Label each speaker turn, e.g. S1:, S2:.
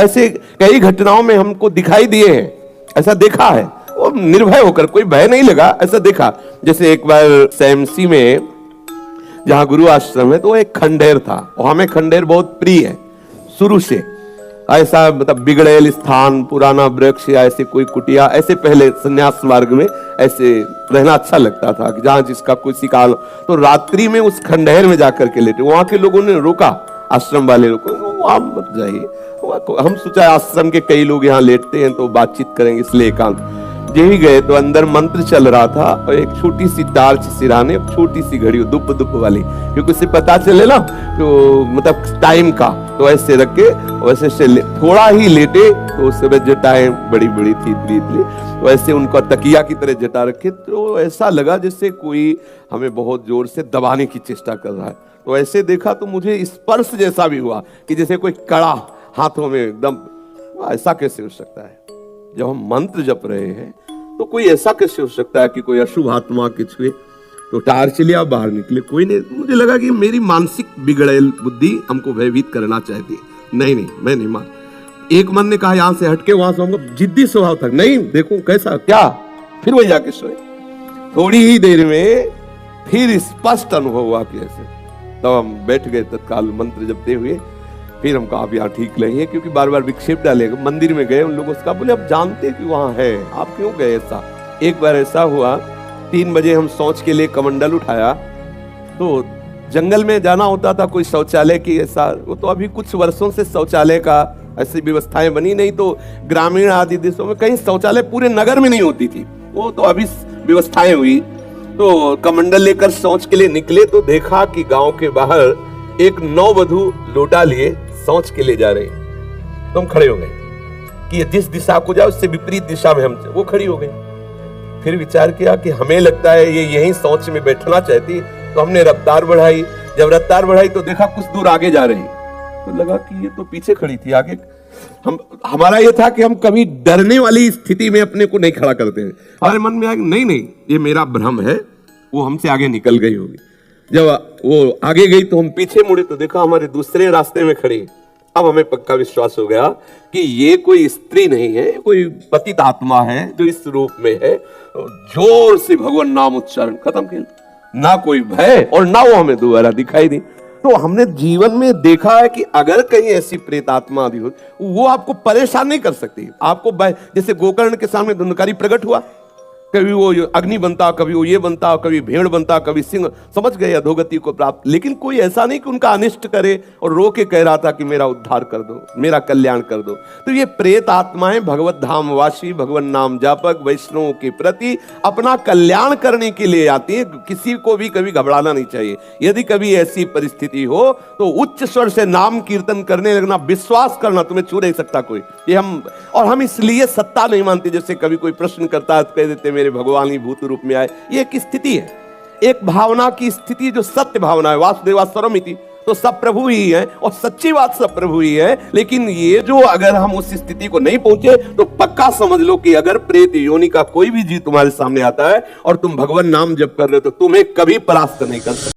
S1: ऐसे कई घटनाओं में हमको दिखाई दिए हैं, ऐसा देखा है, वो निर्भय होकर, कोई भय नहीं लगा, ऐसा देखा। जैसे एक बार सैमसी में जहां गुरु आश्रम है, तो वो एक खंडेर था, और हमें खंडेर बहुत प्रिय है शुरू से। ऐसा मतलब बिगड़ेल स्थान, पुराना वृक्ष या ऐसे कोई कुटिया, ऐसे पहले संन्यास मार्ग में ऐसे रहना अच्छा लगता था कि जहां जिसका कुछ काल। तो रात्रि में उस खंडहर में जाकर के लेटे, वहां के लोगों ने रोका, आश्रम वाले लोग, वहां मत जाइए। हम सोचा आश्रम के कई लोग यहाँ लेटते हैं तो बातचीत करेंगे, इसलिए एकांत। यही गए तो अंदर मंत्र चल रहा था, और एक छोटी सी टार्च सिराने, छोटी सी घड़ी दुप दुप वाली, क्योंकि उससे पता चले ना तो मतलब टाइम का। तो ऐसे रख के वैसे से थोड़ा ही लेटे, तो उस समय जटाएं बड़ी बड़ी थी, तो ऐसे उनका तकिया की तरह जटा रखे, तो ऐसा लगा जैसे कोई हमें बहुत जोर से दबाने की चेष्टा कर रहा है। तो ऐसे देखा तो मुझे स्पर्श जैसा भी हुआ कि जैसे कोई कड़ा हाथों में एकदम। ऐसा कैसे हो सकता है? जब हम मंत्र जप रहे हैं तो कोई ऐसा कैसे हो सकता है कि कोई अशुभ आत्मा के छुए? तो टार्च लिया, बाहर निकले, कोई नहीं। मुझे लगा कि मेरी मानसिक बिगड़ेल बुद्धि हमको भयभीत करना चाहती है। नहीं, मैं नहीं मान। एक मन ने कहा यहां से हटके, वहां से हमको जिद्दी स्वभाव था, नहीं देखो कैसा क्या, फिर वही जाके सोए। थोड़ी ही देर में फिर स्पष्ट अनुभव हुआ कि ऐसे। तब हम बैठ गए तत्काल मंत्र जपते हुए। फिर हम कहा अब यहाँ ठीक नहीं है, क्योंकि बार बार विक्षेप डालेगा। मंदिर में गए, उन लोगों से कहा, बोले अब जानते कि वहां है, आप क्यों गए? ऐसा एक बार ऐसा हुआ, 3 बजे हम शौच के लिए कमंडल उठाया, तो जंगल में जाना होता था, कोई शौचालय की ऐसा, वो तो अभी कुछ वर्षों से शौचालय का ऐसी व्यवस्थाएं बनी, नहीं तो ग्रामीण आदि देशों में कहीं शौचालय पूरे नगर में नहीं होती थी, वो तो अभी व्यवस्थाएं हुई। तो कमंडल लेकर शौच के लिए निकले, तो देखा कि गांव के बाहर एक नववधू लोटा लिए शौच के लिए जा रही। तो हम खड़े हो गए कि जिस दिशा को जाए उससे विपरीत दिशा में हम, वो खड़ी हो गई। फिर विचार किया कि हमें लगता है ये यहीं शौच में बैठना चाहती, तो हमने रफ्तार बढ़ाई। जब रफ्तार बढ़ाई तो देखा कुछ दूर आगे जा रही, तो लगा कि ये तो पीछे खड़ी थी, आगे। हमारा ये था कि हम कभी डरने वाली स्थिति में अपने को नहीं खड़ा करते हैं। हमारे मन में आया नहीं, ये मेरा भ्रम है, वो हमसे आगे निकल गई होगी। जब वो आगे गई तो हम पीछे मुड़े, तो देखा हमारे दूसरे रास्ते में खड़ी। अब हमें पक्का विश्वास हो गया कि ये कोई स्त्री नहीं है, कोई पतित आत्मा है जो इस रूप में है। जोर से भगवान नाम उच्चारण खत्म किया, ना कोई भय और ना वो हमें दोबारा दिखाई दी। तो हमने जीवन में देखा है कि अगर कहीं ऐसी प्रेत आत्मा आदि हो, वो आपको परेशान नहीं कर सकती। आपको जैसे गोकर्ण के सामने धुंधकारी प्रकट हुआ, कभी वो अग्नि बनता, कभी वो ये बनता, कभी भेड़ बनता, कभी सिंह, समझ गए अधोगति को प्राप्त। लेकिन कोई ऐसा नहीं कि उनका अनिष्ट करे और रो के कह रहा था कि मेरा उद्धार कर दो, मेरा कल्याण कर दो। तो ये प्रेत आत्माएं भगवत धाम वासी, भगवान नाम जापक, वैष्णवों के प्रति अपना कल्याण करने के लिए आती है। किसी को भी कभी घबराना नहीं चाहिए। यदि कभी ऐसी परिस्थिति हो तो उच्च स्वर से नाम कीर्तन करने लगना, विश्वास करना, तुम्हें छू नहीं सकता कोई। ये हम इसलिए सत्ता नहीं मानते। जैसे कभी कोई प्रश्न करता है तो कह देते मेरे भगवान ही भूत रूप में आए। ये एक स्थिति है, एक भावना की स्थिति जो सत्य भावना है। वासुदेवा सर्वमिति, तो सब प्रभु ही है, और सच्ची बात सब प्रभु ही है। लेकिन ये जो अगर हम उस स्थिति को नहीं पहुंचे तो पक्का समझ लो कि अगर प्रेत योनि का कोई भी जीव तुम्हारे सामने आता है और तुम भगवान नाम जप कर रहे हो तो तुम्हें कभी परास्त नहीं कर सकते।